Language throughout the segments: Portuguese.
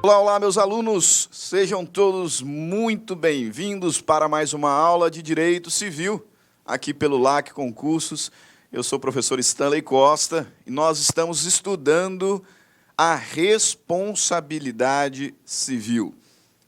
Olá, olá, meus alunos, sejam todos muito bem-vindos para mais uma aula de Direito Civil, aqui pelo LAC Concursos. Eu sou o professor Stanley Costa e nós estamos estudando a responsabilidade civil.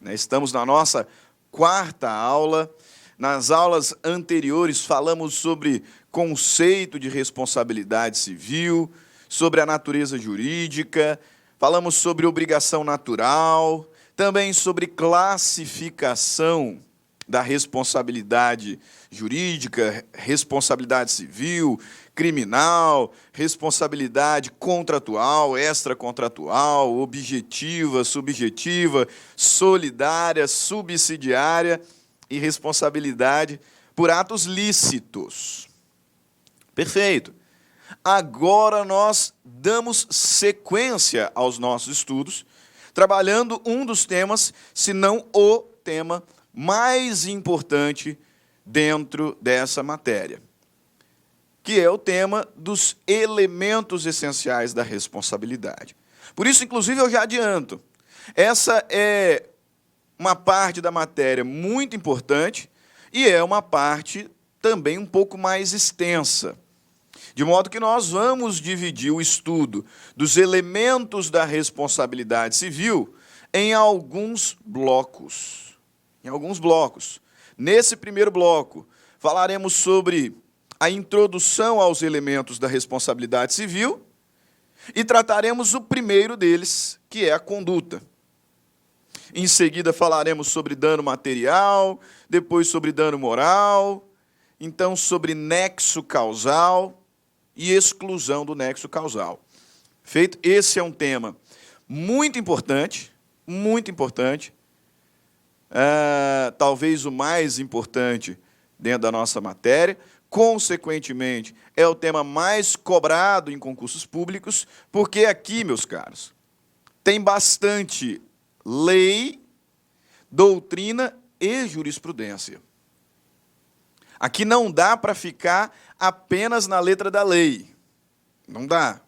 Estamos na nossa quarta aula. Nas aulas anteriores falamos sobre conceito de responsabilidade civil, sobre a natureza jurídica, falamos sobre obrigação natural, também sobre classificação da responsabilidade jurídica, responsabilidade civil, criminal, responsabilidade contratual, extracontratual, objetiva, subjetiva, solidária, subsidiária e responsabilidade por atos lícitos. Perfeito. Agora nós damos sequência aos nossos estudos, trabalhando um dos temas, se não o tema mais importante dentro dessa matéria, que é o tema dos elementos essenciais da responsabilidade. Por isso, inclusive, eu já adianto, essa é uma parte da matéria muito importante e é uma parte também um pouco mais extensa. De modo que nós vamos dividir o estudo dos elementos da responsabilidade civil em alguns blocos. Nesse primeiro bloco, falaremos sobre a introdução aos elementos da responsabilidade civil e trataremos o primeiro deles, que é a conduta. Em seguida, falaremos sobre dano material, depois sobre dano moral, então sobre nexo causal e exclusão do nexo causal. Feito? Esse é um tema muito importante, talvez o mais importante dentro da nossa matéria, consequentemente, é o tema mais cobrado em concursos públicos, porque aqui, meus caros, tem bastante lei, doutrina e jurisprudência. Aqui não dá para ficar apenas na letra da lei. Não dá.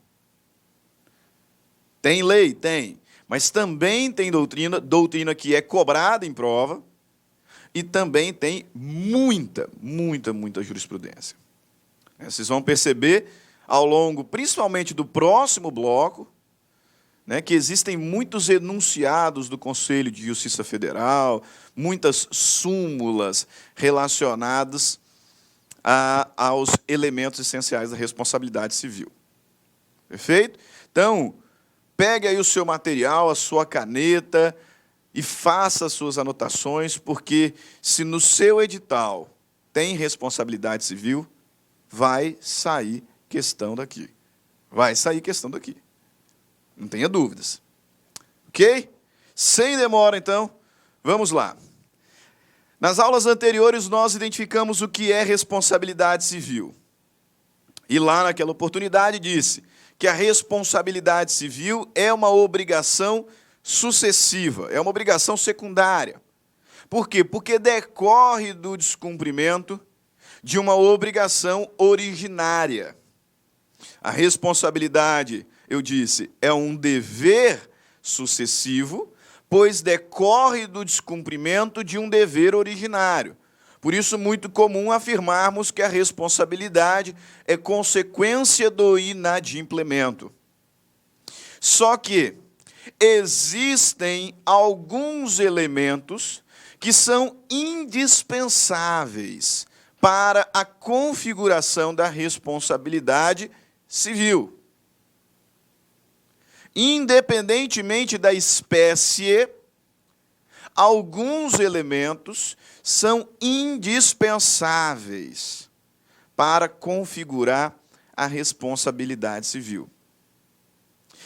Tem lei? Tem. Mas também tem doutrina que é cobrada em prova, e também tem muita jurisprudência. Vocês vão perceber ao longo, principalmente do próximo bloco, que existem muitos enunciados do Conselho de Justiça Federal, muitas súmulas relacionadas aos elementos essenciais da responsabilidade civil. Perfeito? Então, pegue aí o seu material, a sua caneta e faça as suas anotações, porque se no seu edital tem responsabilidade civil, vai sair questão daqui. Vai sair questão daqui. Não tenha dúvidas. Ok? Sem demora, então, vamos lá. Nas aulas anteriores, nós identificamos o que é responsabilidade civil. E lá, naquela oportunidade, disse que a responsabilidade civil é uma obrigação sucessiva, é uma obrigação secundária. Por quê? Porque decorre do descumprimento de uma obrigação originária. A responsabilidade, eu disse, é um dever sucessivo, pois decorre do descumprimento de um dever originário. Por isso, muito comum afirmarmos que a responsabilidade é consequência do inadimplemento. Só que existem alguns elementos que são indispensáveis para a configuração da responsabilidade civil. Independentemente da espécie, alguns elementos são indispensáveis para configurar a responsabilidade civil.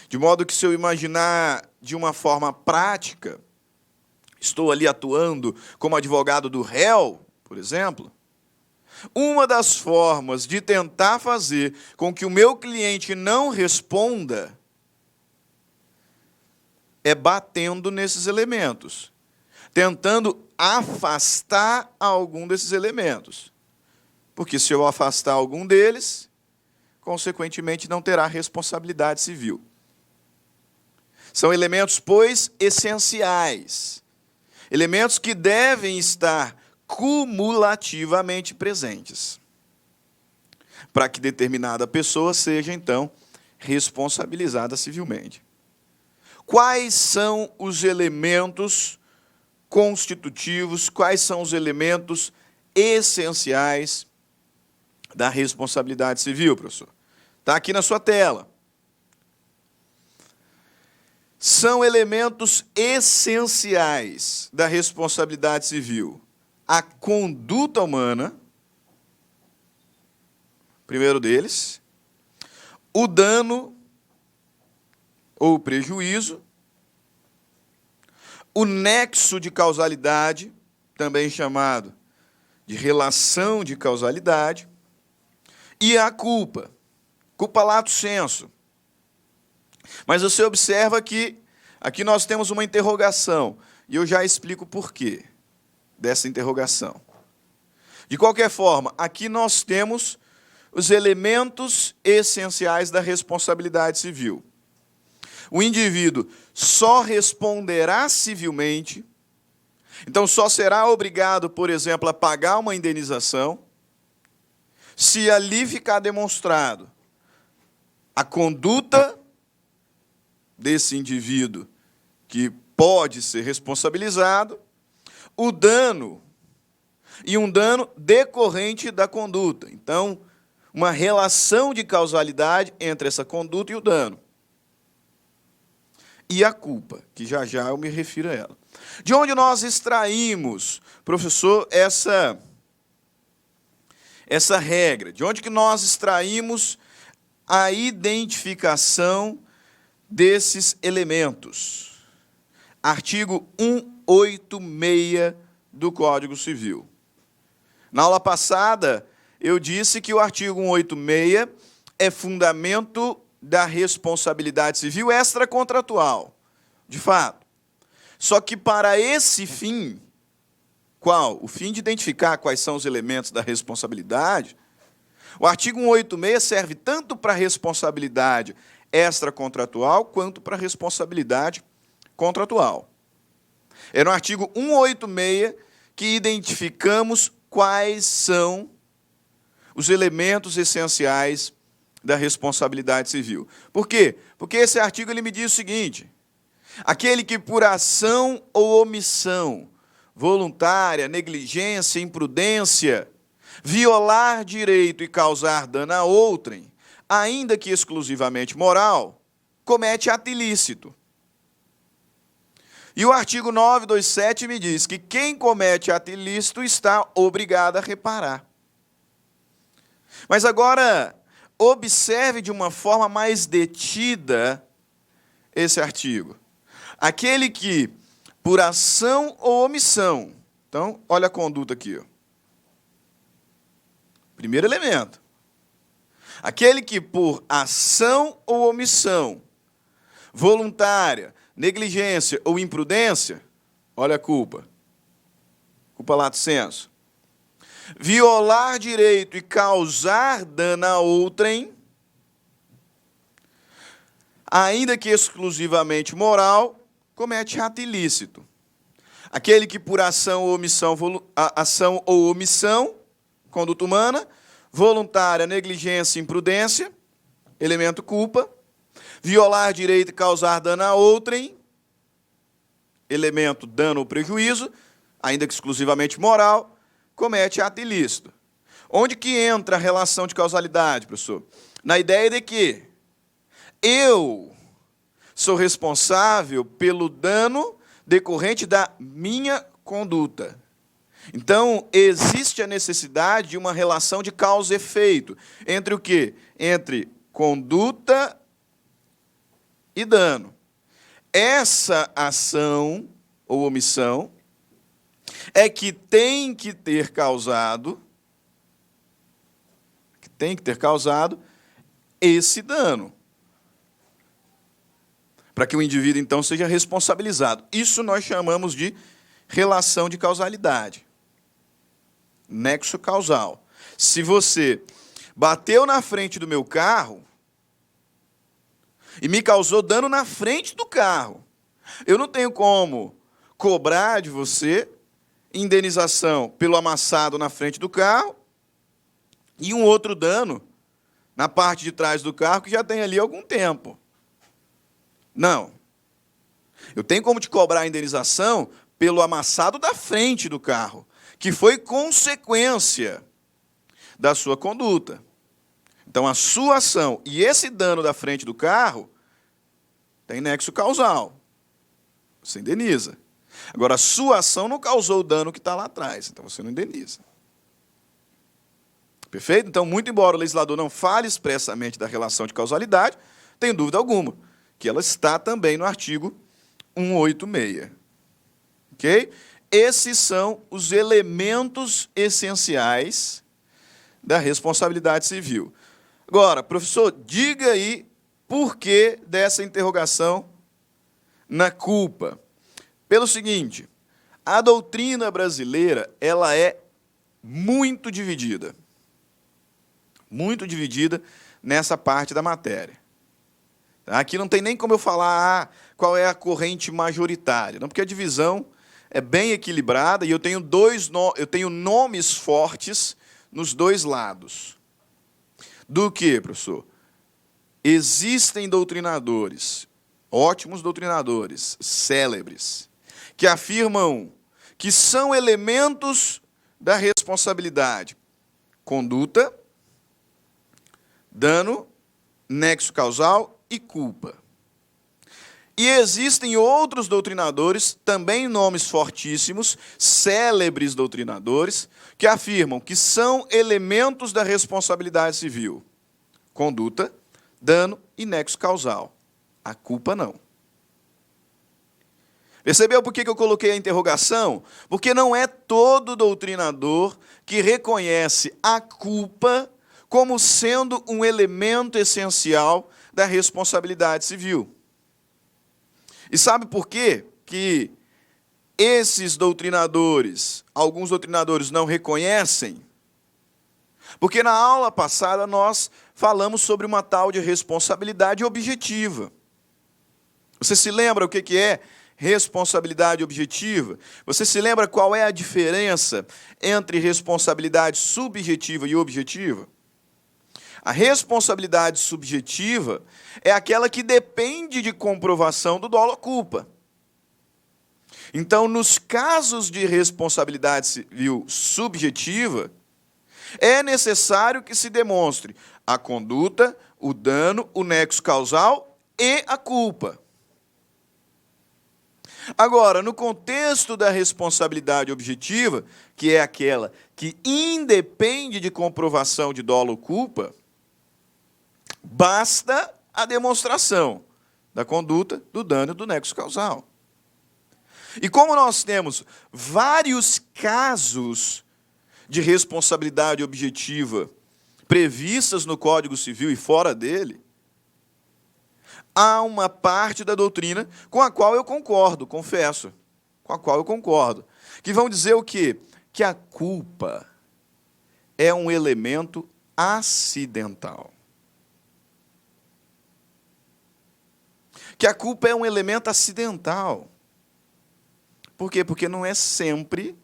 De modo que, se eu imaginar de uma forma prática, estou ali atuando como advogado do réu, por exemplo, uma das formas de tentar fazer com que o meu cliente não responda é batendo nesses elementos, tentando afastar algum desses elementos. Porque se eu afastar algum deles, consequentemente não terá responsabilidade civil. São elementos, pois, essenciais. Elementos que devem estar cumulativamente presentes, para que determinada pessoa seja, então, responsabilizada civilmente. Quais são os elementos constitutivos, quais são os elementos essenciais da responsabilidade civil, professor? Está aqui na sua tela. São elementos essenciais da responsabilidade civil: a conduta humana, primeiro deles, o dano ou prejuízo, o nexo de causalidade, também chamado de relação de causalidade, e a culpa lato sensu. Mas você observa que aqui nós temos uma interrogação, e eu já explico o porquê dessa interrogação. De qualquer forma, aqui nós temos os elementos essenciais da responsabilidade civil. O indivíduo só responderá civilmente, então só será obrigado, por exemplo, a pagar uma indenização, se ali ficar demonstrado a conduta desse indivíduo que pode ser responsabilizado, o dano, e um dano decorrente da conduta. Então, uma relação de causalidade entre essa conduta e o dano. E a culpa, que já já eu me refiro a ela. De onde nós extraímos, professor, essa regra? De onde que nós extraímos a identificação desses elementos? Artigo 186 do Código Civil. Na aula passada, eu disse que o artigo 186 é fundamento da responsabilidade civil extracontratual, de fato. Só que para esse fim, qual? O fim de identificar quais são os elementos da responsabilidade, o artigo 186 serve tanto para a responsabilidade extracontratual quanto para a responsabilidade contratual. É no artigo 186 que identificamos quais são os elementos essenciais da responsabilidade civil. Por quê? Porque esse artigo ele me diz o seguinte: aquele que por ação ou omissão, voluntária, negligência, imprudência, violar direito e causar dano a outrem, ainda que exclusivamente moral, comete ato ilícito. E o artigo 927 me diz que quem comete ato ilícito está obrigado a reparar. Mas agora, observe de uma forma mais detida esse artigo. Aquele que, por ação ou omissão, então, olha a conduta aqui, ó. Primeiro elemento. Aquele que, por ação ou omissão, voluntária, negligência ou imprudência, olha a culpa. Culpa lato sensu. Violar direito e causar dano a outrem, ainda que exclusivamente moral, comete ato ilícito. Aquele que por ação ou omissão, conduta humana, voluntária, negligência, imprudência, elemento culpa, violar direito e causar dano a outrem, elemento dano ou prejuízo, ainda que exclusivamente moral, comete ato ilícito. Onde que entra a relação de causalidade, professor? Na ideia de que eu sou responsável pelo dano decorrente da minha conduta. Então, existe a necessidade de uma relação de causa e efeito entre o quê? Entre conduta e dano. Essa ação ou omissão é que tem que ter causado esse dano, para que o indivíduo, então, seja responsabilizado. Isso nós chamamos de relação de causalidade. Nexo causal. Se você bateu na frente do meu carro, e me causou dano na frente do carro. Eu não tenho como cobrar de você indenização pelo amassado na frente do carro e um outro dano na parte de trás do carro que já tem ali algum tempo. Não. Eu tenho como te cobrar a indenização pelo amassado da frente do carro, que foi consequência da sua conduta. Então, a sua ação e esse dano da frente do carro tem nexo causal. Você indeniza. Agora, a sua ação não causou o dano que está lá atrás, então você não indeniza. Perfeito? Então, muito embora o legislador não fale expressamente da relação de causalidade, tenho dúvida alguma que ela está também no artigo 186. Ok? Esses são os elementos essenciais da responsabilidade civil. Agora, professor, diga aí por que dessa interrogação na culpa. Pelo seguinte, a doutrina brasileira, ela é muito dividida nessa parte da matéria. Aqui não tem nem como eu falar qual é a corrente majoritária, não, porque a divisão é bem equilibrada e eu tenho nomes fortes nos dois lados. Do que, professor? Existem doutrinadores, ótimos doutrinadores, célebres, que afirmam que são elementos da responsabilidade: conduta, dano, nexo causal e culpa. E existem outros doutrinadores, também nomes fortíssimos, célebres doutrinadores, que afirmam que são elementos da responsabilidade civil: conduta, dano e nexo causal. A culpa não. Percebeu por que eu coloquei a interrogação? Porque não é todo doutrinador que reconhece a culpa como sendo um elemento essencial da responsabilidade civil. E sabe por quê que esses doutrinadores, alguns doutrinadores não reconhecem? Porque na aula passada nós falamos sobre uma tal de responsabilidade objetiva. Você se lembra o que é responsabilidade objetiva? Você se lembra qual é a diferença entre responsabilidade subjetiva e objetiva? A responsabilidade subjetiva é aquela que depende de comprovação do dolo ou culpa. Então, nos casos de responsabilidade civil subjetiva, é necessário que se demonstre a conduta, o dano, o nexo causal e a culpa. Agora, no contexto da responsabilidade objetiva, que é aquela que independe de comprovação de dolo ou culpa, basta a demonstração da conduta, do dano e do nexo causal. E como nós temos vários casos de responsabilidade objetiva previstas no Código Civil e fora dele, há uma parte da doutrina com a qual eu concordo, confesso, com a qual eu concordo, que vão dizer o quê? Que a culpa é um elemento acidental. Que a culpa é um elemento acidental. Por quê? Porque não é sempre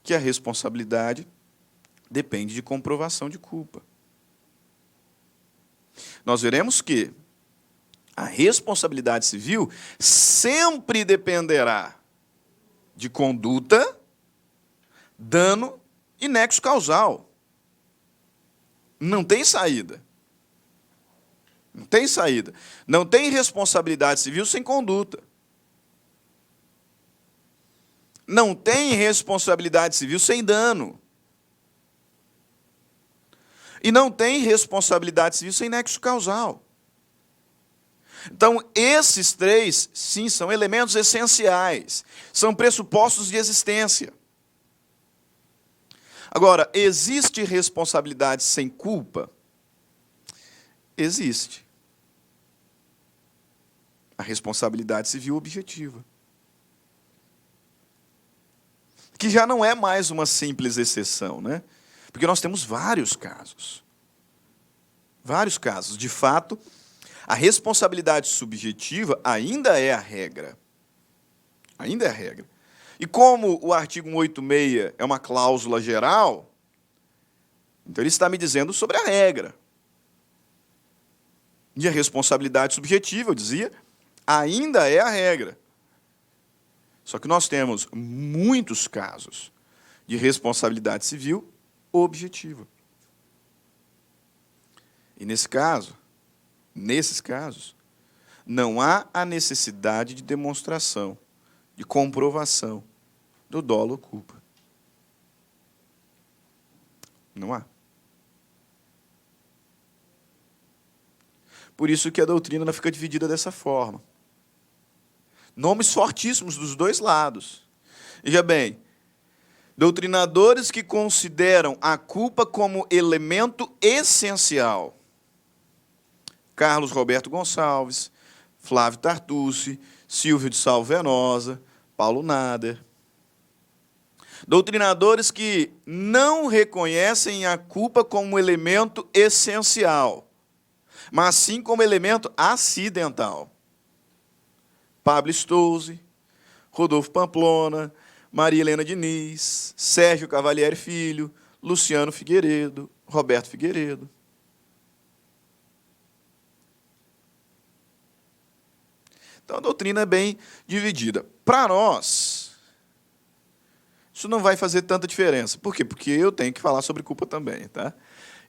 que a responsabilidade depende de comprovação de culpa. Nós veremos que a responsabilidade civil sempre dependerá de conduta, dano e nexo causal. Não tem saída. Não tem saída. Não tem responsabilidade civil sem conduta. Não tem responsabilidade civil sem dano. E não tem responsabilidade civil sem nexo causal. Então, esses três, sim, são elementos essenciais. São pressupostos de existência. Agora, existe responsabilidade sem culpa? Existe. A responsabilidade civil objetiva. Que já não é mais uma simples exceção, né? Porque nós temos vários casos. Vários casos. De fato, a responsabilidade subjetiva ainda é a regra. Ainda é a regra. E como o artigo 186 é uma cláusula geral, então ele está me dizendo sobre a regra. E a responsabilidade subjetiva, eu dizia, ainda é a regra. Só que nós temos muitos casos de responsabilidade civil objetiva. E nesses casos, não há a necessidade de demonstração, de comprovação do dolo ou culpa. Não há. Por isso que a doutrina fica dividida dessa forma. Nomes fortíssimos dos dois lados. Veja bem, doutrinadores que consideram a culpa como elemento essencial. Carlos Roberto Gonçalves, Flávio Tartucci, Silvio de Salvo Venosa, Paulo Nader. Doutrinadores que não reconhecem a culpa como elemento essencial, mas sim como elemento acidental. Pablo Stouze, Rodolfo Pamplona, Maria Helena Diniz, Sérgio Cavalieri Filho, Luciano Figueiredo, Roberto Figueiredo. Então a doutrina é bem dividida. Para nós, isso não vai fazer tanta diferença. Por quê? Porque eu tenho que falar sobre culpa também, tá?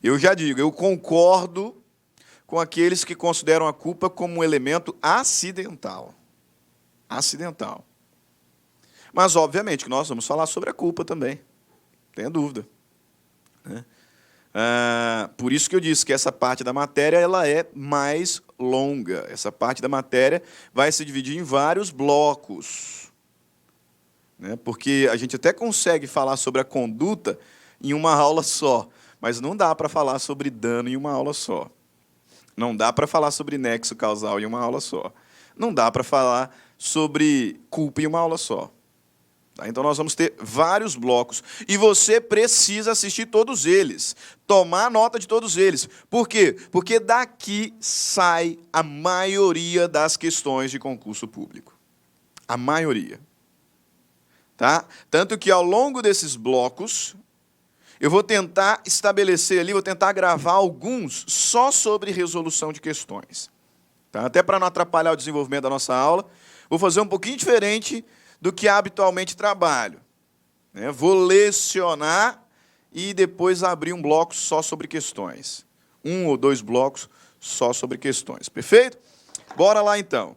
Eu já digo, eu concordo com aqueles que consideram a culpa como um elemento acidental. Acidental. Mas, obviamente, que nós vamos falar sobre a culpa também. Não tenha dúvida. Né? Por isso que eu disse que essa parte da matéria ela é mais longa. Essa parte da matéria vai se dividir em vários blocos. Né? Porque a gente até consegue falar sobre a conduta em uma aula só, mas não dá para falar sobre dano em uma aula só. Não dá para falar sobre nexo causal em uma aula só. Não dá para falar sobre culpa em uma aula só. Tá? Então, nós vamos ter vários blocos. E você precisa assistir todos eles. Tomar nota de todos eles. Por quê? Porque daqui sai a maioria das questões de concurso público. A maioria. Tá? Tanto que, ao longo desses blocos, eu vou tentar estabelecer ali, vou tentar gravar alguns só sobre resolução de questões. Tá? Até para não atrapalhar o desenvolvimento da nossa aula, vou fazer um pouquinho diferente do que habitualmente trabalho. Né? Vou lecionar e depois abrir um bloco só sobre questões. 1 ou 2 blocos só sobre questões. Perfeito? Bora lá, então.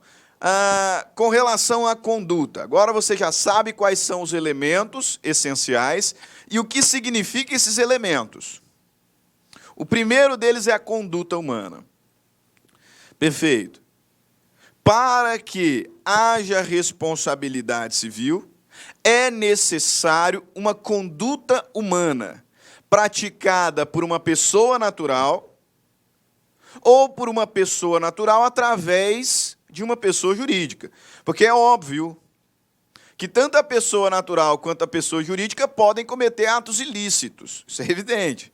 Com relação à conduta, agora você já sabe quais são os elementos essenciais e o que significam esses elementos. O primeiro deles é a conduta humana. Perfeito. Para que haja responsabilidade civil, é necessário uma conduta humana praticada por uma pessoa natural ou por uma pessoa natural através de uma pessoa jurídica. Porque é óbvio que tanto a pessoa natural quanto a pessoa jurídica podem cometer atos ilícitos. Isso é evidente.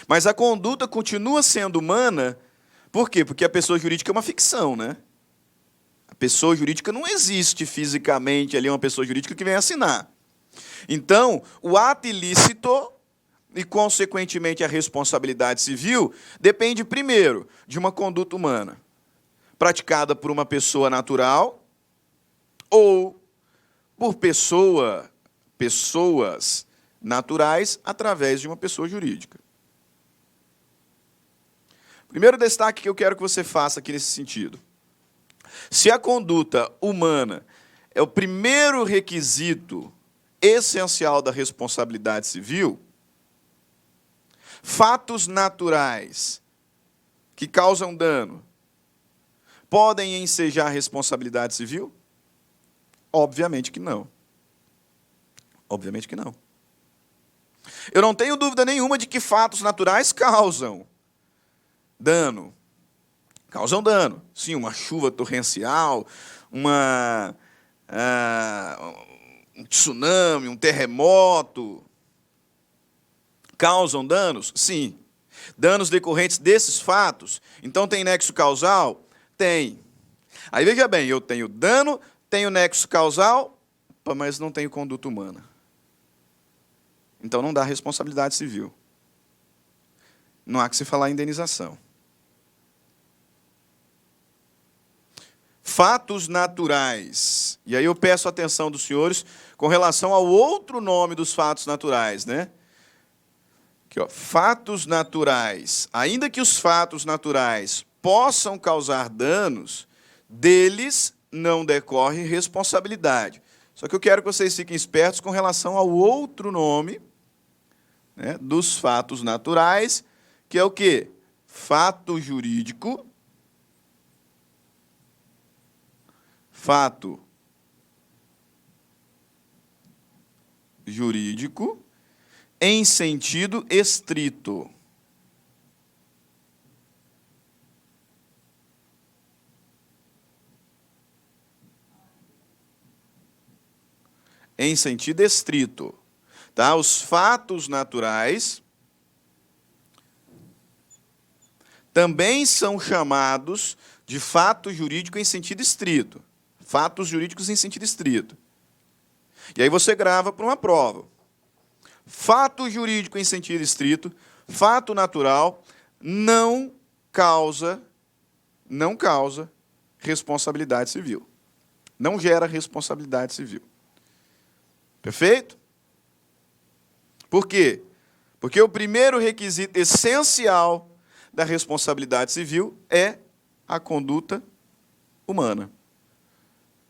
Mas a conduta continua sendo humana. Por quê? Porque a pessoa jurídica é uma ficção, né? A pessoa jurídica não existe fisicamente ali, uma pessoa jurídica que vem assinar. Então, o ato ilícito e, consequentemente, a responsabilidade civil depende, primeiro, de uma conduta humana, praticada por uma pessoa natural ou por pessoas naturais através de uma pessoa jurídica. Primeiro destaque que eu quero que você faça aqui nesse sentido. Se a conduta humana é o primeiro requisito essencial da responsabilidade civil, fatos naturais que causam dano podem ensejar a responsabilidade civil? Obviamente que não. Obviamente que não. Eu não tenho dúvida nenhuma de que fatos naturais causam dano. Causam dano. Sim, uma chuva torrencial, um tsunami, um terremoto. Causam danos? Sim. danos decorrentes desses fatos, então tem nexo causal? Tem. Aí veja bem, eu tenho dano, tenho nexo causal, mas não tenho conduta humana. Então não dá responsabilidade civil. Não há que se falar em indenização. Fatos naturais. E aí eu peço a atenção dos senhores com relação ao outro nome dos fatos naturais, né? Aqui, ó, fatos naturais. Ainda que os fatos naturais possam causar danos, deles não decorre responsabilidade. Só que eu quero que vocês fiquem espertos com relação ao outro nome, né, dos fatos naturais, que é o quê? Fato jurídico. Fato jurídico em sentido estrito. Em sentido estrito. Tá? Os fatos naturais também são chamados de fato jurídico em sentido estrito. Fatos jurídicos em sentido estrito. E aí você grava para uma prova. Fato jurídico em sentido estrito, fato natural, não causa responsabilidade civil. Não gera responsabilidade civil. Perfeito? Por quê? Porque o primeiro requisito essencial da responsabilidade civil é a conduta humana.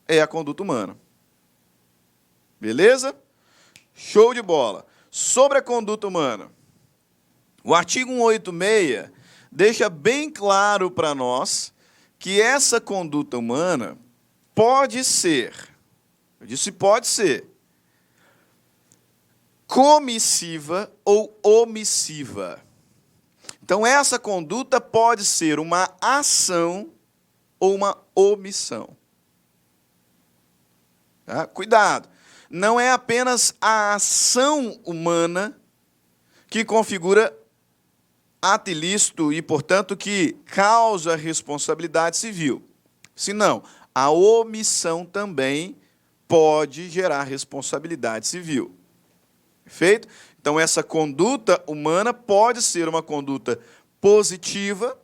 É a conduta humana. Beleza? Show de bola. Sobre a conduta humana, o artigo 186 deixa bem claro para nós que essa conduta humana pode ser, eu disse pode ser, comissiva ou omissiva. Então, essa conduta pode ser uma ação ou uma omissão. Tá? Cuidado, não é apenas a ação humana que configura ato ilícito e, portanto, que causa responsabilidade civil. Senão, a omissão também pode gerar responsabilidade civil. Perfeito? Então, essa conduta humana pode ser uma conduta positiva,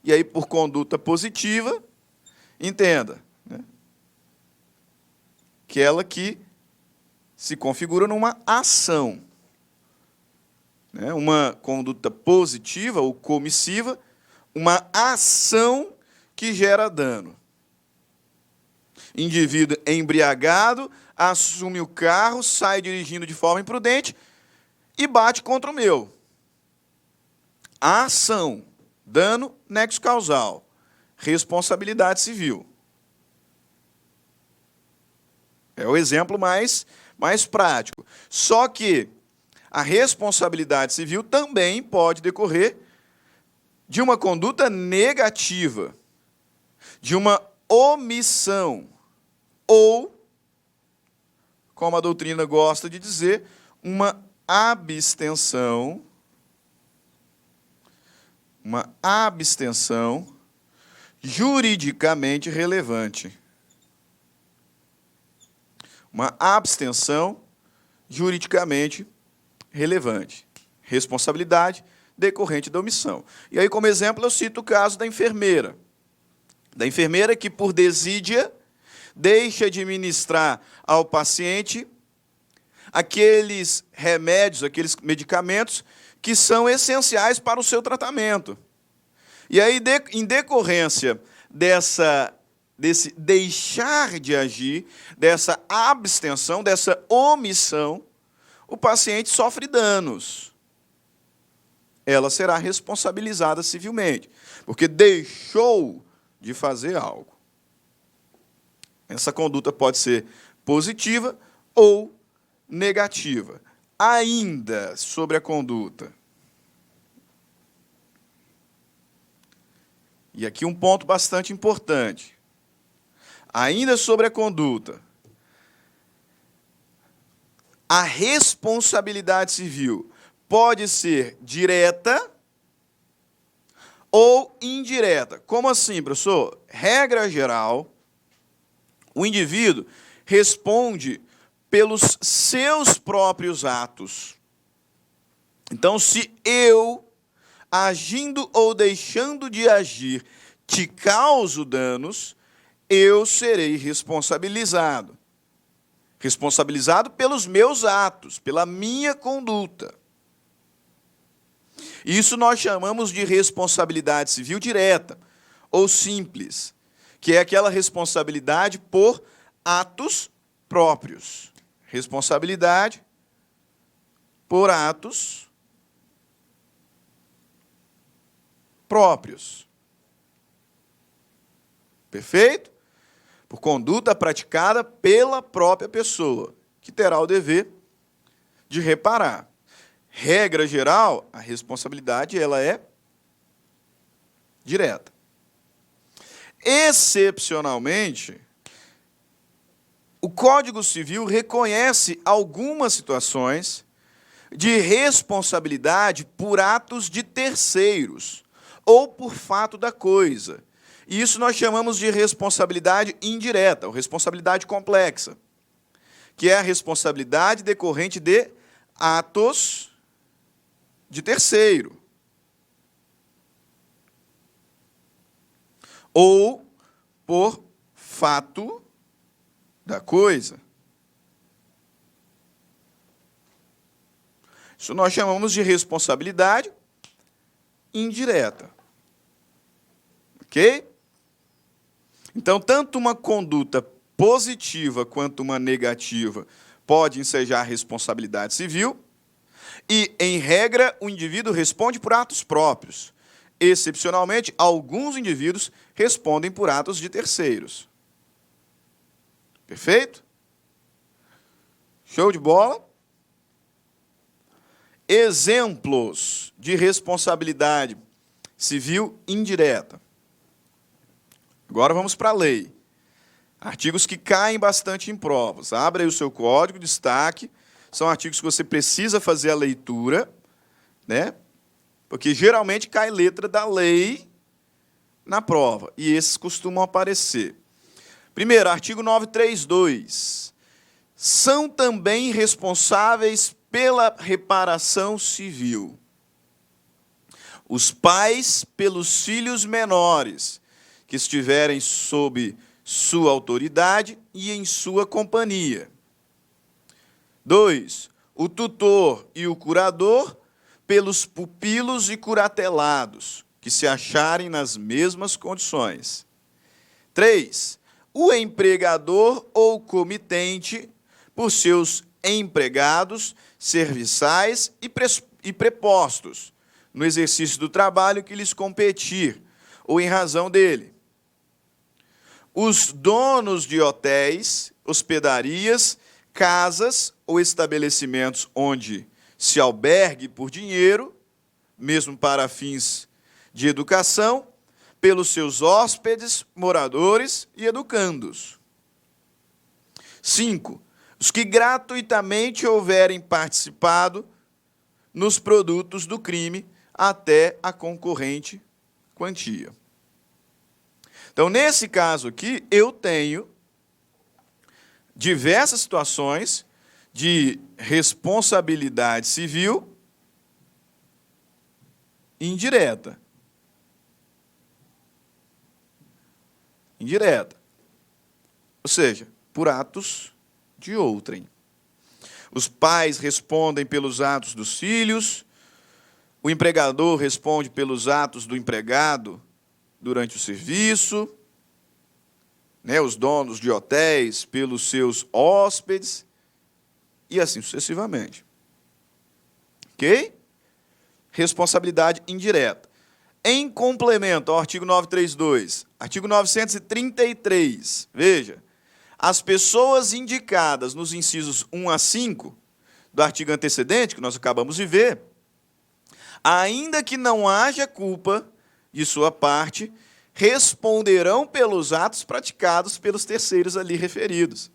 e aí, por conduta positiva, entenda, né, que ela que se configura numa ação. Né, uma conduta positiva ou comissiva, uma ação que gera dano. Indivíduo embriagado assume o carro, sai dirigindo de forma imprudente e bate contra o meu. A ação, dano, nexo causal, responsabilidade civil. É o exemplo mais prático. Só que a responsabilidade civil também pode decorrer de uma conduta negativa, de uma omissão, ou, como a doutrina gosta de dizer, uma abstenção juridicamente relevante. Uma abstenção juridicamente relevante. Responsabilidade decorrente da omissão. E aí, como exemplo, eu cito o caso da enfermeira. Da enfermeira que, por desídia, deixa de ministrar ao paciente aqueles remédios, aqueles medicamentos que são essenciais para o seu tratamento. E aí, em decorrência desse deixar de agir, dessa abstenção, dessa omissão, o paciente sofre danos. Ela será responsabilizada civilmente, porque deixou de fazer algo. Essa conduta pode ser positiva ou negativa. Ainda sobre a conduta. E aqui um ponto bastante importante. Ainda sobre a conduta. A responsabilidade civil pode ser direta ou indireta. Como assim, professor? Regra geral, o indivíduo responde pelos seus próprios atos. Então, se eu, agindo ou deixando de agir, te causo danos, eu serei responsabilizado. Responsabilizado pelos meus atos, pela minha conduta. Isso nós chamamos de responsabilidade civil direta ou simples, que é aquela responsabilidade por atos próprios. Responsabilidade por atos próprios. Perfeito? Por conduta praticada pela própria pessoa, que terá o dever de reparar. Regra geral, a responsabilidade ela é direta. Excepcionalmente, o Código Civil reconhece algumas situações de responsabilidade por atos de terceiros ou por fato da coisa. E isso nós chamamos de responsabilidade indireta, ou responsabilidade complexa, que é a responsabilidade decorrente de atos de terceiro. Ou por fato da coisa. Isso nós chamamos de responsabilidade indireta. Ok? Então, tanto uma conduta positiva quanto uma negativa pode ensejar responsabilidade civil e, em regra, o indivíduo responde por atos próprios. Excepcionalmente, alguns indivíduos respondem por atos de terceiros. Perfeito? Show de bola? Exemplos de responsabilidade civil indireta. Agora vamos para a lei. Artigos que caem bastante em provas. Abra aí o seu código, destaque. São artigos que você precisa fazer a leitura, né? Porque geralmente cai letra da lei na prova. E esses costumam aparecer. Primeiro, artigo 932. São também responsáveis pela reparação civil os pais pelos filhos menores que estiverem sob sua autoridade e em sua companhia. 2. O tutor e o curador pelos pupilos e curatelados, que se acharem nas mesmas condições. 3. O empregador ou comitente por seus empregados, serviçais e prepostos, no exercício do trabalho que lhes competir, ou em razão dele. Os donos de hotéis, hospedarias, casas ou estabelecimentos onde se albergue por dinheiro, mesmo para fins de educação, pelos seus hóspedes, moradores e educandos. 5. Os que gratuitamente houverem participado nos produtos do crime até a concorrente quantia. Então, nesse caso aqui, eu tenho diversas situações de responsabilidade civil indireta. Indireta. Ou seja, por atos de outrem. Os pais respondem pelos atos dos filhos, o empregador responde pelos atos do empregado durante o serviço, né, os donos de hotéis pelos seus hóspedes, e assim sucessivamente. Ok? Responsabilidade indireta. Em complemento ao artigo 932, artigo 933, veja, as pessoas indicadas nos incisos 1 a 5 do artigo antecedente, que nós acabamos de ver, ainda que não haja culpa de sua parte, responderão pelos atos praticados pelos terceiros ali referidos.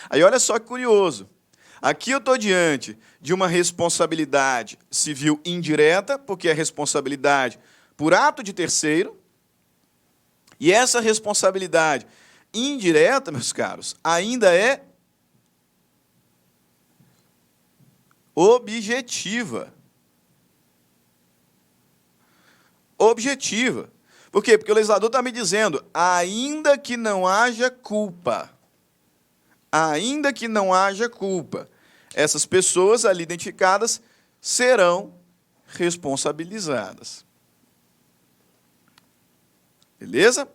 Aí olha só que curioso. Aqui eu estou diante de uma responsabilidade civil indireta, porque é responsabilidade por ato de terceiro, e essa responsabilidade indireta, meus caros, ainda é objetiva. Objetiva. Por quê? Porque o legislador está me dizendo, ainda que não haja culpa, ainda que não haja culpa, essas pessoas ali identificadas serão responsabilizadas. Beleza?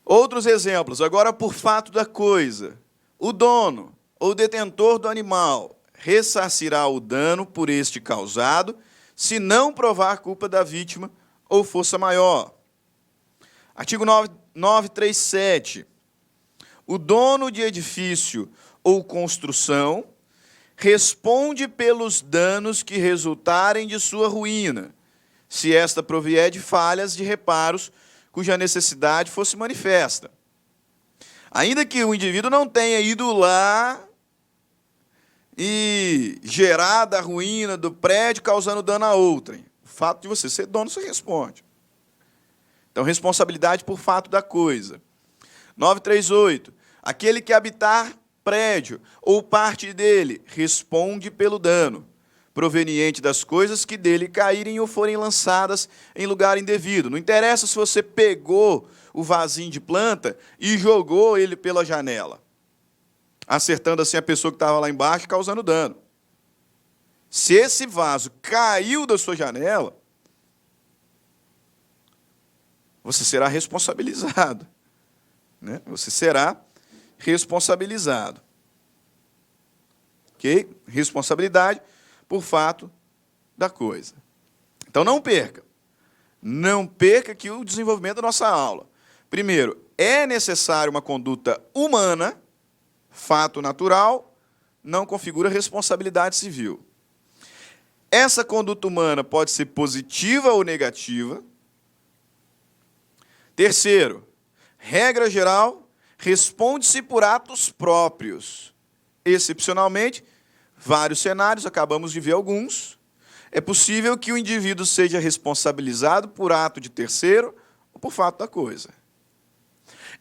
Outros exemplos. Agora, por fato da coisa, o dono ou detentor do animal ressarcirá o dano por este causado, se não provar culpa da vítima ou força maior. Artigo 937. O dono de edifício ou construção responde pelos danos que resultarem de sua ruína, se esta provier de falhas de reparos cuja necessidade fosse manifesta. Ainda que o indivíduo não tenha ido lá e gerado a ruína do prédio causando dano a outrem. O fato de você ser dono, você responde. Então, responsabilidade por fato da coisa. 938. Aquele que habitar prédio ou parte dele responde pelo dano proveniente das coisas que dele caírem ou forem lançadas em lugar indevido. Não interessa se você pegou o vasinho de planta e jogou ele pela janela, acertando assim a pessoa que estava lá embaixo e causando dano. Se esse vaso caiu da sua janela, você será responsabilizado. Né? Você será responsabilizado. Ok? Responsabilidade por fato da coisa. Então, não perca. Não perca aqui o desenvolvimento da nossa aula. Primeiro, é necessário uma conduta humana, fato natural, não configura responsabilidade civil. Essa conduta humana pode ser positiva ou negativa. Terceiro, regra geral, responde-se por atos próprios. Excepcionalmente, vários cenários, acabamos de ver alguns, é possível que o indivíduo seja responsabilizado por ato de terceiro ou por fato da coisa.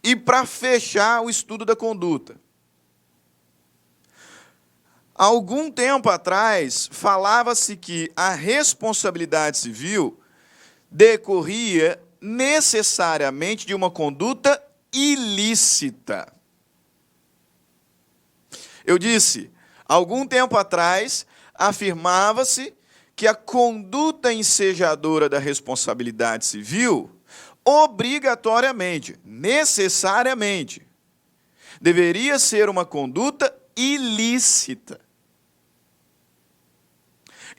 E para fechar o estudo da conduta, há algum tempo atrás, falava-se que a responsabilidade civil decorria necessariamente de uma conduta ilícita. Eu disse, algum tempo atrás, afirmava-se que a conduta ensejadora da responsabilidade civil, obrigatoriamente, necessariamente, deveria ser uma conduta ilícita.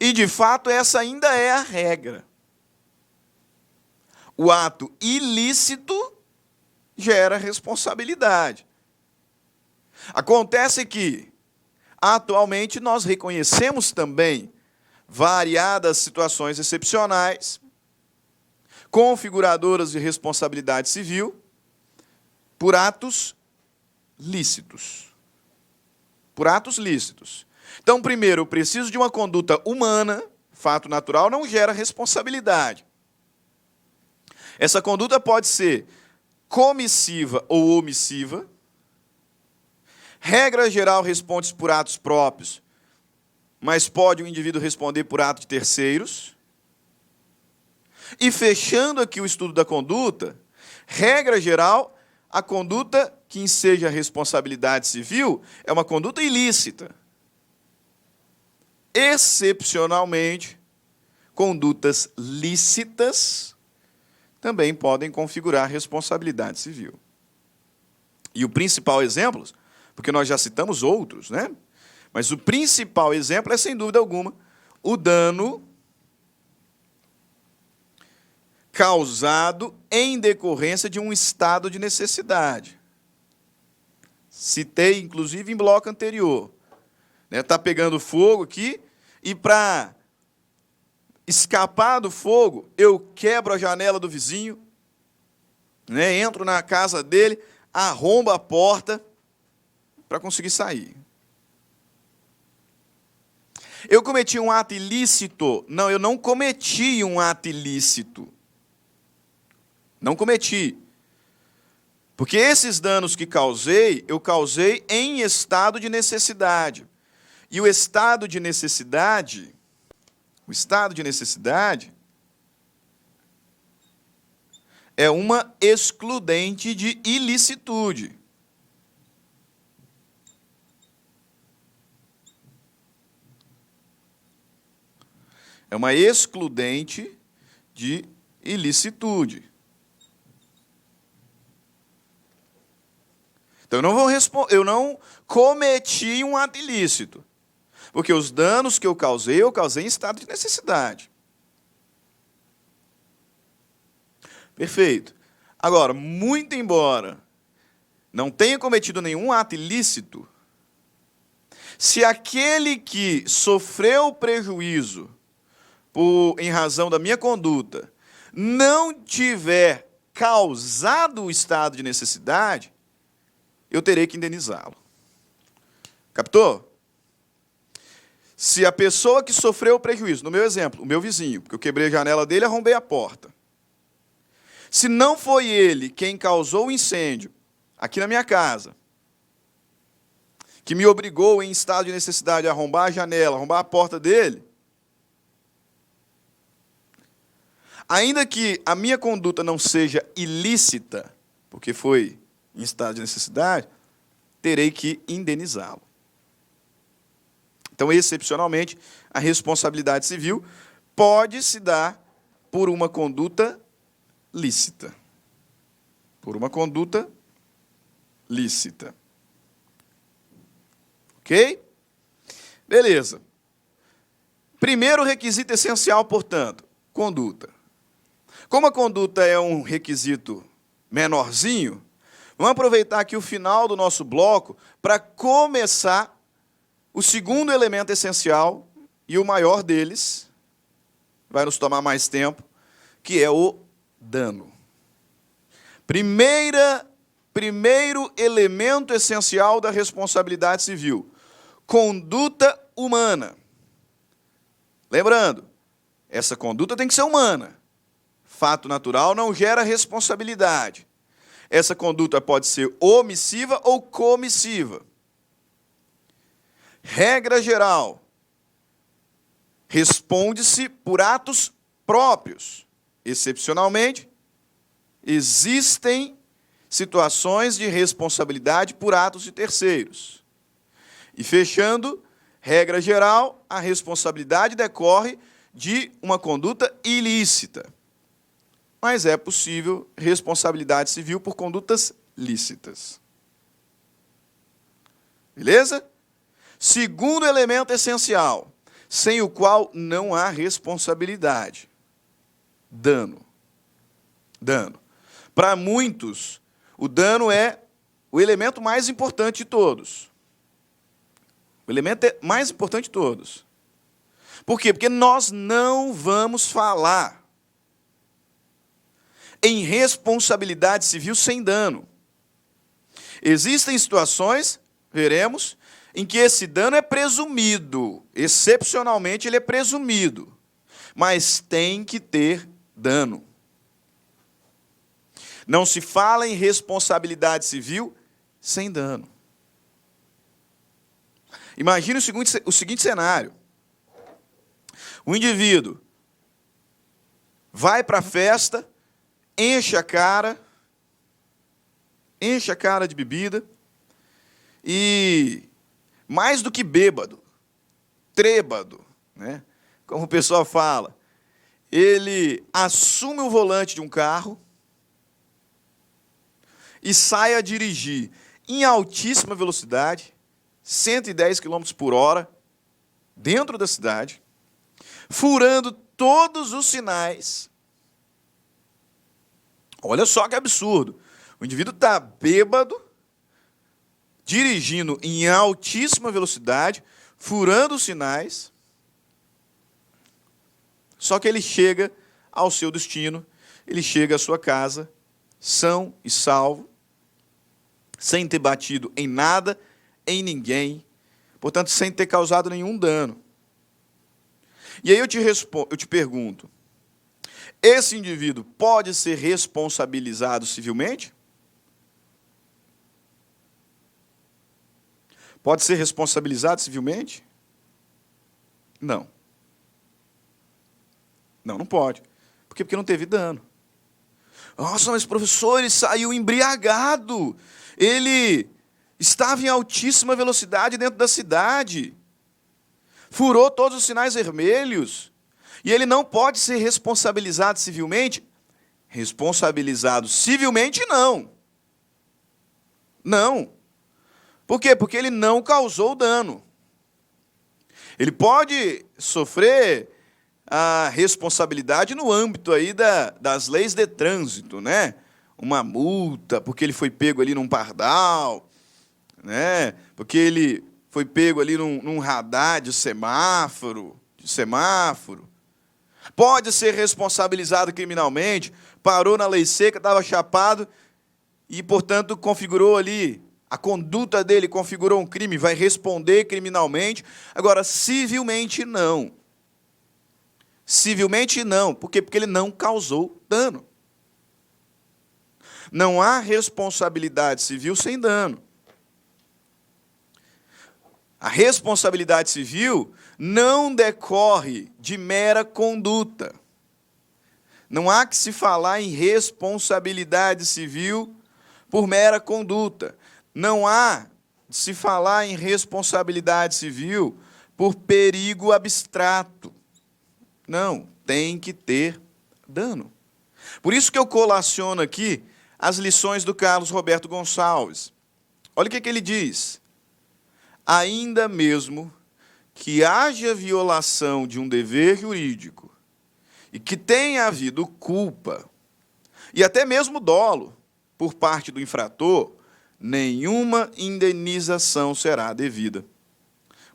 E, de fato, essa ainda é a regra. O ato ilícito gera responsabilidade. Acontece que, atualmente, nós reconhecemos também variadas situações excepcionais, configuradoras de responsabilidade civil, por atos lícitos. Por atos lícitos. Então, primeiro, eu preciso de uma conduta humana, fato natural, não gera responsabilidade. Essa conduta pode ser comissiva ou omissiva. Regra geral, responde-se por atos próprios, mas pode o indivíduo responder por ato de terceiros. E fechando aqui o estudo da conduta, regra geral, a conduta que enseja responsabilidade civil é uma conduta ilícita. Excepcionalmente, condutas lícitas também podem configurar responsabilidade civil. E o principal exemplo, porque nós já citamos outros, né? Mas o principal exemplo é, sem dúvida alguma, o dano causado em decorrência de um estado de necessidade. Citei, inclusive, em bloco anterior. Está pegando fogo aqui, e para escapar do fogo, eu quebro a janela do vizinho, entro na casa dele, arrombo a porta para conseguir sair. Eu cometi um ato ilícito? Não, eu não cometi um ato ilícito. Não cometi. Porque esses danos que causei, eu causei em estado de necessidade. E o estado de necessidade é uma excludente de ilicitude. É uma excludente de ilicitude. Então, eu não cometi um ato ilícito. Porque os danos que eu causei em estado de necessidade. Perfeito. Agora, muito embora não tenha cometido nenhum ato ilícito, se aquele que sofreu prejuízo em razão da minha conduta não tiver causado o estado de necessidade, eu terei que indenizá-lo. Captou? Se a pessoa que sofreu o prejuízo, no meu exemplo, o meu vizinho, porque eu quebrei a janela dele e arrombei a porta. Se não foi ele quem causou o incêndio aqui na minha casa, que me obrigou em estado de necessidade a arrombar a janela, arrombar a porta dele, ainda que a minha conduta não seja ilícita, porque foi em estado de necessidade, terei que indenizá-lo. Então, excepcionalmente, a responsabilidade civil pode se dar por uma conduta lícita. Por uma conduta lícita. Ok? Beleza. Primeiro requisito essencial, portanto, conduta. Como a conduta é um requisito menorzinho, vamos aproveitar aqui o final do nosso bloco para começar o segundo elemento essencial e o maior deles, vai nos tomar mais tempo, que é o dano. Primeiro elemento essencial da responsabilidade civil, conduta humana. Lembrando, essa conduta tem que ser humana. Fato natural não gera responsabilidade. Essa conduta pode ser omissiva ou comissiva. Regra geral, responde-se por atos próprios. Excepcionalmente, existem situações de responsabilidade por atos de terceiros. E fechando, regra geral, a responsabilidade decorre de uma conduta ilícita. Mas é possível responsabilidade civil por condutas lícitas. Beleza? Segundo elemento essencial, sem o qual não há responsabilidade. Dano. Dano. Para muitos, o dano é o elemento mais importante de todos. O elemento mais importante de todos. Por quê? Porque nós não vamos falar em responsabilidade civil sem dano. Existem situações, veremos, em que esse dano é presumido. Excepcionalmente, ele é presumido. Mas tem que ter dano. Não se fala em responsabilidade civil sem dano. Imagine o seguinte cenário. O indivíduo vai para a festa, enche a cara de bebida e, mais do que bêbado, trêbado, né? Como o pessoal fala, ele assume o volante de um carro e sai a dirigir em altíssima velocidade, 110 km por hora, dentro da cidade, furando todos os sinais. Olha só que absurdo. O indivíduo está bêbado, dirigindo em altíssima velocidade, furando os sinais, só que ele chega ao seu destino, ele chega à sua casa, são e salvo, sem ter batido em nada, em ninguém, portanto, sem ter causado nenhum dano. E aí eu te pergunto, esse indivíduo pode ser responsabilizado civilmente? Pode ser responsabilizado civilmente? Não. Não pode. Por quê? Porque não teve dano. Nossa, mas professor, ele saiu embriagado. Ele estava em altíssima velocidade dentro da cidade. Furou todos os sinais vermelhos. E ele não pode ser responsabilizado civilmente? Responsabilizado civilmente, não. Não. Por quê? Porque ele não causou dano. Ele pode sofrer a responsabilidade no âmbito aí das leis de trânsito, né? Uma multa, porque ele foi pego ali num pardal, né? Porque ele foi pego ali num radar de semáforo. Pode ser responsabilizado criminalmente, parou na lei seca, estava chapado e, portanto, configurou ali, a conduta dele configurou um crime, vai responder criminalmente. Agora, civilmente, não. Civilmente, não. Por quê? Porque ele não causou dano. Não há responsabilidade civil sem dano. A responsabilidade civil não decorre de mera conduta. Não há que se falar em responsabilidade civil por mera conduta. Não há de se falar em responsabilidade civil por perigo abstrato. Não, tem que ter dano. Por isso que eu colaciono aqui as lições do Carlos Roberto Gonçalves. Olha o que ele diz. Ainda mesmo que haja violação de um dever jurídico e que tenha havido culpa e até mesmo dolo por parte do infrator, nenhuma indenização será devida,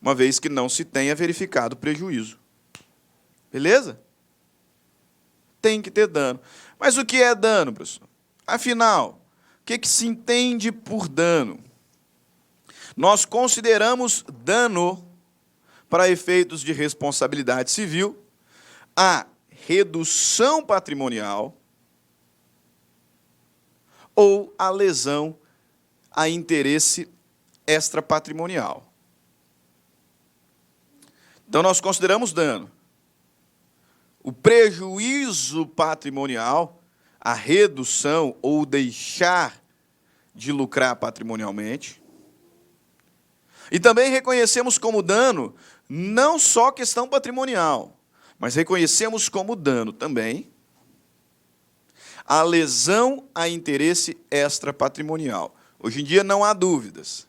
uma vez que não se tenha verificado prejuízo. Beleza? Tem que ter dano. Mas o que é dano, professor? Afinal, o que se entende por dano? Nós consideramos dano, para efeitos de responsabilidade civil, a redução patrimonial ou a lesão a interesse extrapatrimonial. Então, nós consideramos dano o prejuízo patrimonial, a redução ou deixar de lucrar patrimonialmente. E também reconhecemos como dano não só questão patrimonial, mas reconhecemos como dano também a lesão a interesse extrapatrimonial. Hoje em dia não há dúvidas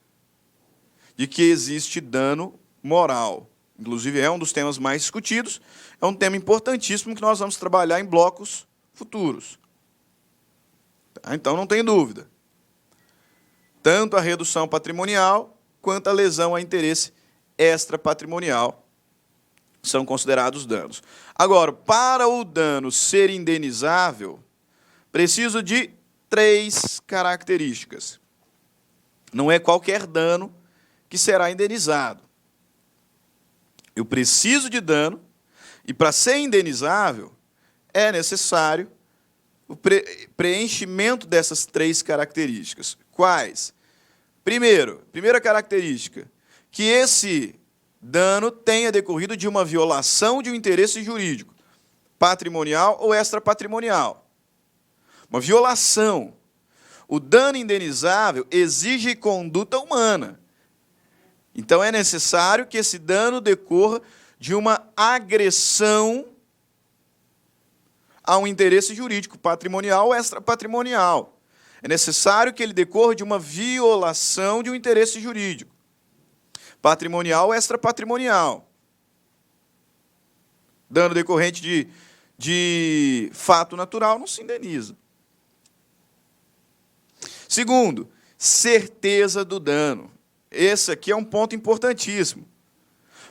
de que existe dano moral. Inclusive é um dos temas mais discutidos, é um tema importantíssimo que nós vamos trabalhar em blocos futuros. Então não tem dúvida. Tanto a redução patrimonial quanto a lesão a interesse extrapatrimonial são considerados danos. Agora, para o dano ser indenizável, preciso de 3 características. Não é qualquer dano que será indenizado. Eu preciso de dano, e para ser indenizável, é necessário o preenchimento dessas 3 características. Quais? Primeira característica, que esse dano tenha decorrido de uma violação de um interesse jurídico, patrimonial ou extrapatrimonial. Uma violação. O dano indenizável exige conduta humana. Então, é necessário que esse dano decorra de uma agressão a um interesse jurídico, patrimonial ou extrapatrimonial. É necessário que ele decorra de uma violação de um interesse jurídico, patrimonial ou extrapatrimonial. Dano decorrente de fato natural não se indeniza. Segundo, certeza do dano. Esse aqui é um ponto importantíssimo.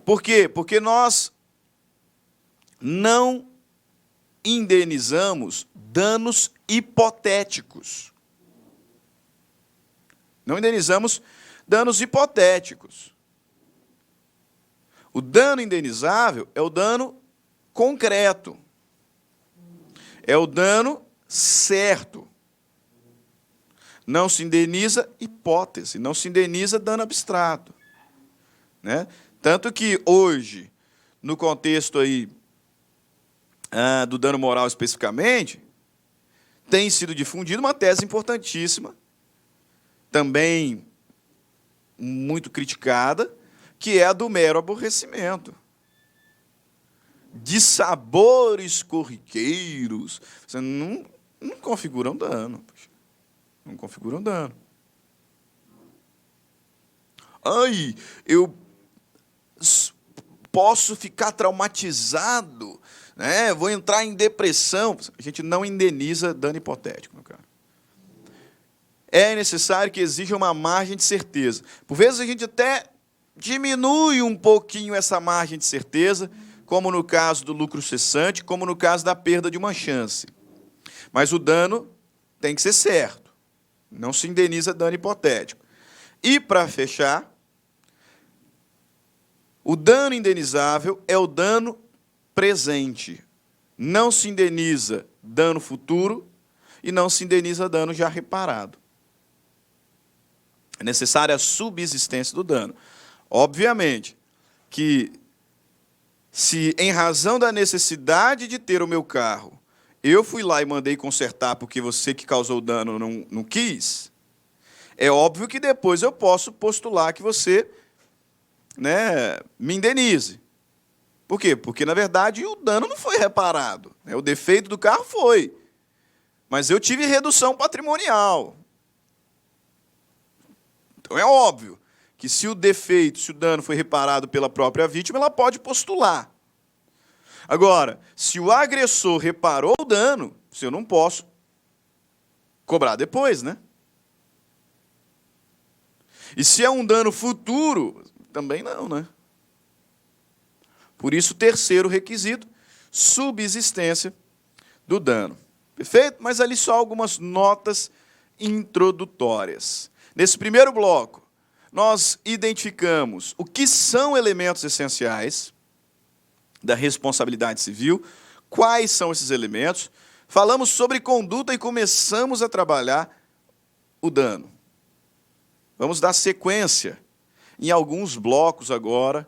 Por quê? Porque nós não indenizamos danos hipotéticos. Não indenizamos danos hipotéticos. O dano indenizável é o dano concreto. É o dano certo. Não se indeniza hipótese, não se indeniza dano abstrato. Né? Tanto que hoje, no contexto aí, do dano moral especificamente, tem sido difundida uma tese importantíssima, também muito criticada, que é a do mero aborrecimento. De sabores corriqueiros, você não configuram dano. Não configuram dano. Ai, eu posso ficar traumatizado, né? Vou entrar em depressão. A gente não indeniza dano hipotético, meu cara. É necessário que exija uma margem de certeza. Por vezes a gente até diminui um pouquinho essa margem de certeza, como no caso do lucro cessante, como no caso da perda de uma chance. Mas o dano tem que ser certo. Não se indeniza dano hipotético. E, para fechar, o dano indenizável é o dano presente. Não se indeniza dano futuro e não se indeniza dano já reparado. É necessária a subsistência do dano. Obviamente que, se em razão da necessidade de ter o meu carro, eu fui lá e mandei consertar porque você que causou o dano não quis, é óbvio que depois eu posso postular que você, né, me indenize. Por quê? Porque, na verdade, o dano não foi reparado. O defeito do carro foi. Mas eu tive redução patrimonial. Então é óbvio que se o defeito, se o dano foi reparado pela própria vítima, ela pode postular. Agora, se o agressor reparou o dano, eu não posso cobrar depois, né? E se é um dano futuro, também não, né? Por isso, o terceiro requisito, subsistência do dano. Perfeito? Mas ali só algumas notas introdutórias. Nesse primeiro bloco, nós identificamos o que são elementos essenciais da responsabilidade civil, quais são esses elementos, falamos sobre conduta e começamos a trabalhar o dano. Vamos dar sequência em alguns blocos agora,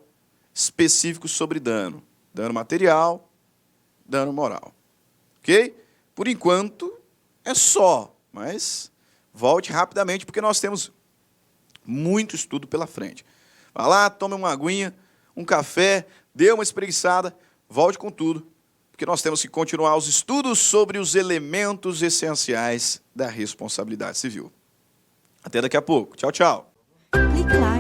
específicos sobre dano. Dano material, dano moral. Ok? Por enquanto, é só, mas volte rapidamente, porque nós temos muito estudo pela frente. Vá lá, tome uma aguinha, um café, dê uma espreguiçada, volte com tudo, porque nós temos que continuar os estudos sobre os elementos essenciais da responsabilidade civil. Até daqui a pouco. Tchau, tchau. Clique lá.